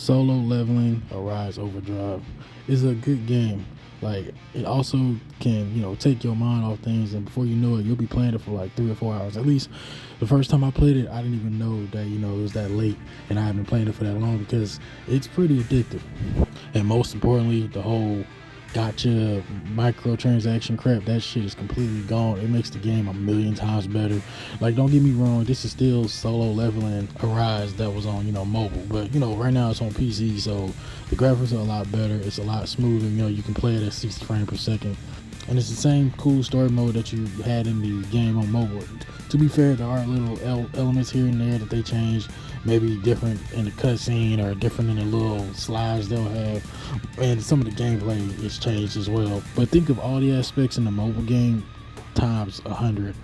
Solo Leveling Arise Overdrive is a good game. Like, it also can, take your mind off things, and before you know it, you'll be playing it for like 3 or 4 hours. At least the first time I played it, I didn't even know that, it was that late, and I haven't been playing it for that long because it's pretty addictive. And most importantly, the whole gotcha microtransaction crap, that shit is completely gone. It makes the game a million times better. Like, don't get me wrong, this is still Solo Leveling Arise that was on mobile, but right now it's on PC, so the graphics are a lot better. It's a lot smoother. You can play it at 60 frames per second, and it's the same cool story mode that you had in the game on mobile. To be fair, there are little elements here and there that they changed, maybe different in the cutscene or different in the little slides they'll have, and some of the gameplay is changed as well. But think of all the aspects in the mobile game times 100.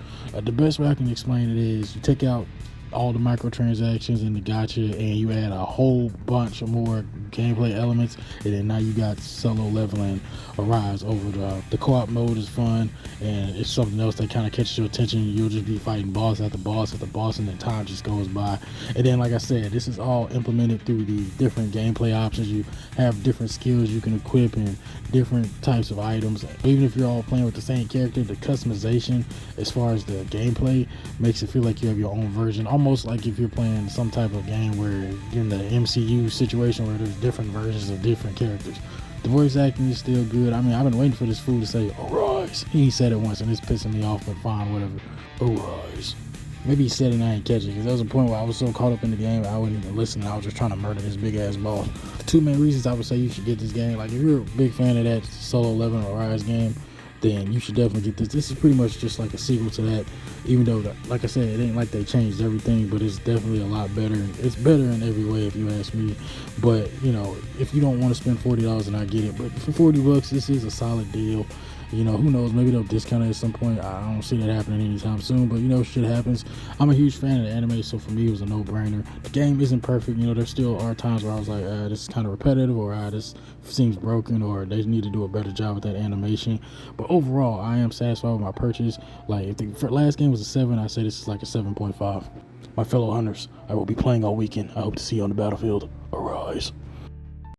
The best way I can explain it is you take out all the microtransactions and the gotcha, and you add a whole bunch of more gameplay elements, and then now you got Solo Leveling Arise Overdrive. The co-op mode is fun, and it's something else that kind of catches your attention. You'll just be fighting boss after boss after boss, and then time just goes by. And then, like I said, this is all implemented through the different gameplay options. You have different skills you can equip and different types of items. Even if you're all playing with the same character, the customization as far as the gameplay makes it feel like you have your own version, almost like if you're playing some type of game where you're in the MCU situation where there's different versions of different characters. The voice acting is still good. I mean, I've been waiting for this fool to say "Arise." He said it once, and it's pissing me off. But fine, whatever. Arise. Maybe he said it and I ain't catch it, because there was a point where I was so caught up in the game I wasn't even listening. I was just trying to murder this big ass boss. The two main reasons I would say you should get this game, like if you're a big fan of that Solo Leveling Arise game, then you should definitely get this. This is pretty much just like a sequel to that, even though, like I said, it ain't like they changed everything, but it's definitely a lot better. It's better in every way if you ask me. But if you don't want to spend $40, and I get it, but for $40, this is a solid deal. Who knows, maybe they'll discount it at some point. I don't see that happening anytime soon, but shit happens. I'm a huge fan of the anime, so for me it was a no-brainer. The game isn't perfect. There still are times where I was like, this is kind of repetitive, or this seems broken, or they need to do a better job with that animation. But overall, I am satisfied with my purchase. Like, if the last game was a 7, I say this is like a 7.5. My fellow hunters, I will be playing all weekend. I hope to see you on the battlefield. Arise.